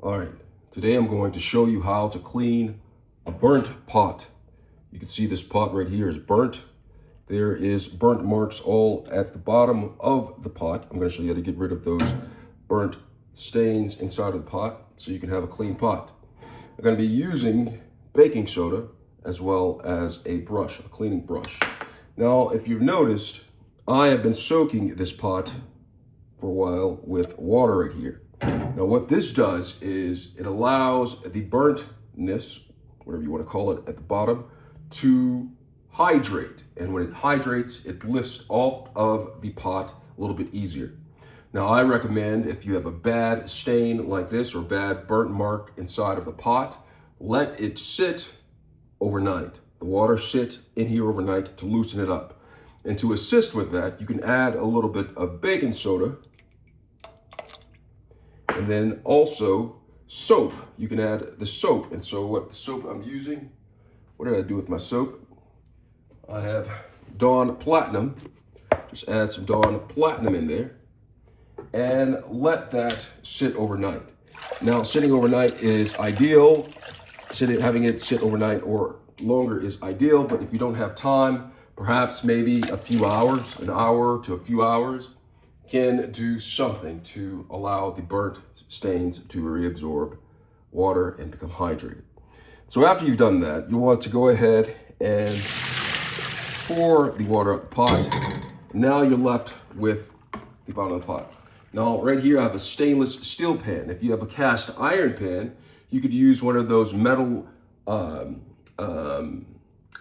All right, today I'm going to show you how to clean a burnt pot. You can see this pot right here is burnt. There is burnt marks all at the bottom of the pot. I'm going to show you how to get rid of those burnt stains inside of the pot so you can have a clean pot. I'm going to be using baking soda as well as a brush, a cleaning brush. Now, if you've noticed, I have been soaking this pot for a while with water right here. Now what this does is it allows the burntness, whatever you want to call it, at the bottom to hydrate. And when it hydrates, it lifts off of the pot a little bit easier. Now I recommend if you have a bad stain like this or bad burnt mark inside of the pot, let it sit overnight. The water sit in here overnight to loosen it up. And to assist with that, you can add a little bit of baking soda. And then also soap. You can add the soap. And so what the soap I'm using, what did I do with my soap? I have Dawn Platinum. Just add some Dawn Platinum in there and let that sit overnight. Now, sitting overnight is ideal. Having it sit overnight or longer is ideal, but if you don't have time, perhaps maybe a few hours, an hour to a few hours, can do something to allow the burnt stains to reabsorb water and become hydrated. So after you've done that, you want to go ahead and pour the water out the pot. Now you're left with the bottom of the pot. Now right here I have a stainless steel pan. If you have a cast iron pan, you could use one of those metal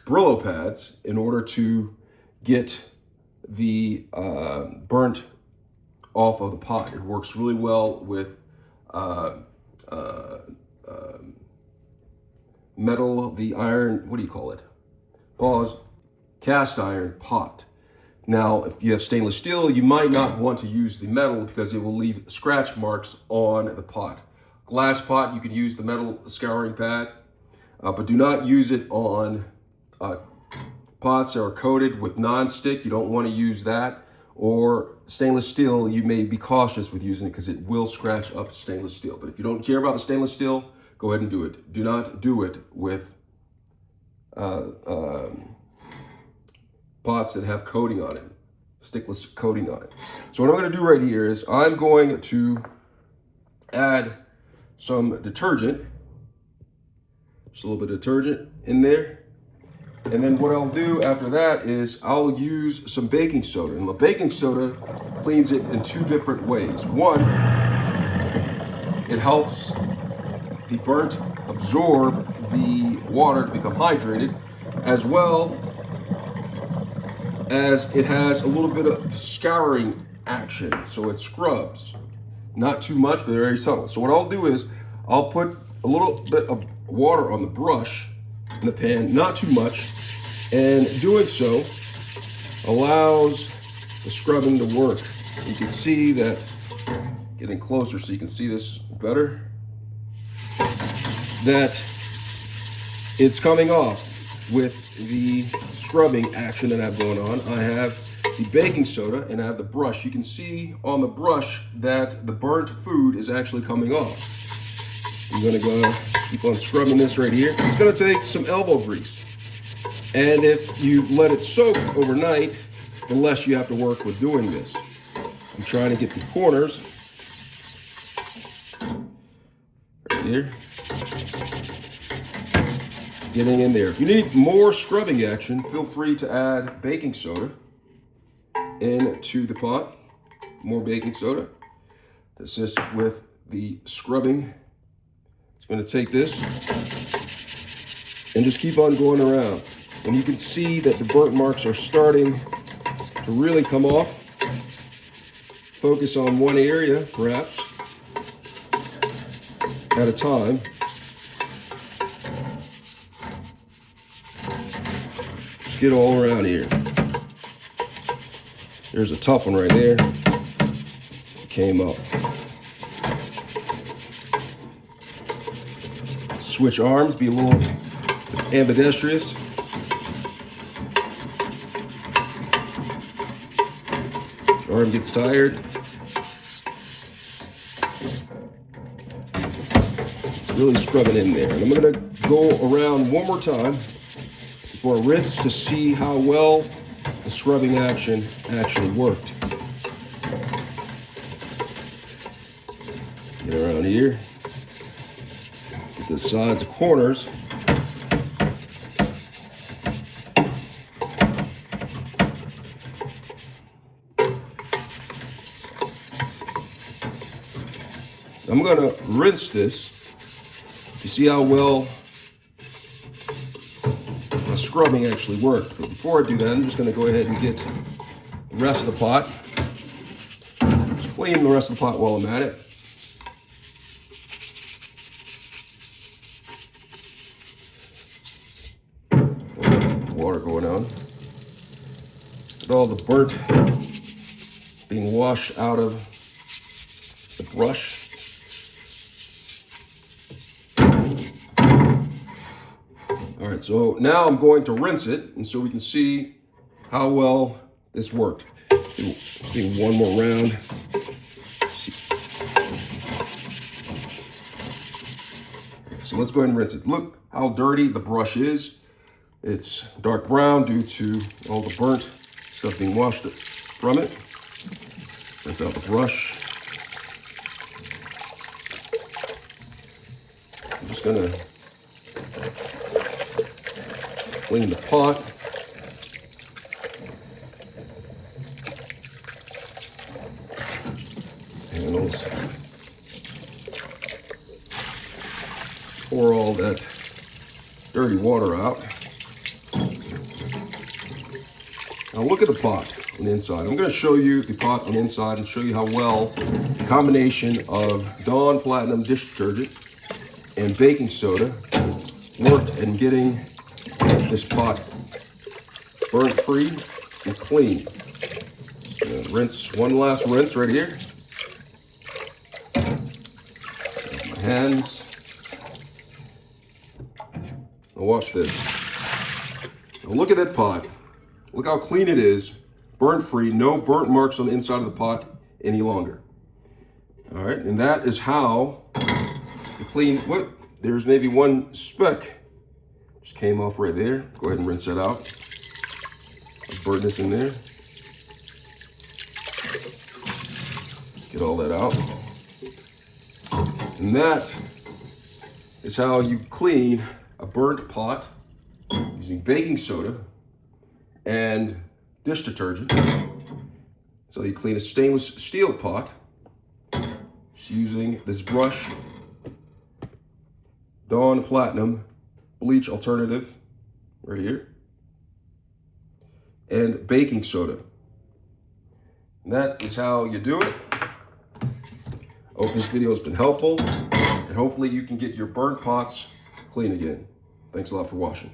Brillo pads in order to get the burnt off of the pot. It works really well with metal, the iron, what do you call it? Pause. Cast iron pot. Now, if you have stainless steel, you might not want to use the metal because it will leave scratch marks on the pot. Glass pot, you can use the metal scouring pad, but do not use it on pots that are coated with non-stick. You don't want to use that. Or stainless steel, you may be cautious with using it because it will scratch up stainless steel. But if you don't care about the stainless steel, go ahead and do it. Do not do it with pots that have coating on it, stickless coating on it. So what I'm going to do right here is I'm going to add some detergent, just a little bit of detergent in there. And then what I'll do after that is I'll use some baking soda. And the baking soda cleans it in two different ways. One, it helps the burnt absorb the water to become hydrated, as well as it has a little bit of scouring action. So it scrubs. Not too much, but very subtle. So what I'll do is I'll put a little bit of water on the brush in the pan, not too much, and doing so allows the scrubbing to work. You can see that, getting closer so you can see this better, that it's coming off with the scrubbing action that I have going on. I have the baking soda and I have the brush. You can see on the brush that the burnt food is actually coming off. I'm gonna go keep on scrubbing this right here. It's gonna take some elbow grease. And if you let it soak overnight, the less you have to work with doing this. I'm trying to get the corners right here. Getting in there. If you need more scrubbing action, feel free to add baking soda into the pot. More baking soda to assist with the scrubbing. It's going to take this and just keep on going around. And you can see that the burnt marks are starting to really come off. Focus on one area, perhaps, at a time. Just get all around here. There's a tough one right there. It came up. Switch arms, be a little ambidextrous. Arm gets tired. Really scrub it in there. And I'm gonna go around one more time before I rinse to see how well the scrubbing action actually worked. Get around here, get the sides and corners. I'm gonna rinse this to see how well the scrubbing actually worked. But before I do that, I'm just gonna go ahead and get the rest of the pot. Just clean the rest of the pot while I'm at it. Water going on. Get all the burnt being washed out of the brush. All right, so now I'm going to rinse it, and so we can see how well this worked. Do one more round. So let's go ahead and rinse it. Look how dirty the brush is. It's dark brown due to all the burnt stuff being washed from it. Rinse out the brush. I'm just gonna clean the pot. Handles. Pour all that dirty water out. Now look at the pot on the inside. I'm going to show you the pot on the inside and show you how well the combination of Dawn Platinum dish detergent and baking soda worked in getting this pot burnt free and clean. Just gonna rinse, one last rinse right here. My hands. Now watch this. Now look at that pot. Look how clean it is, burnt free, no burnt marks on the inside of the pot any longer. All right, and that is how you clean, what? There's maybe one speck. Just came off right there. Go ahead and rinse that out. There's burntness in there. Get all that out. And that is how you clean a burnt pot using baking soda and dish detergent. So you clean a stainless steel pot just using this brush, Dawn Platinum bleach alternative right here, and baking soda. And that is how you do it. I hope this video has been helpful, and hopefully you can get your burnt pots clean again. Thanks a lot for watching.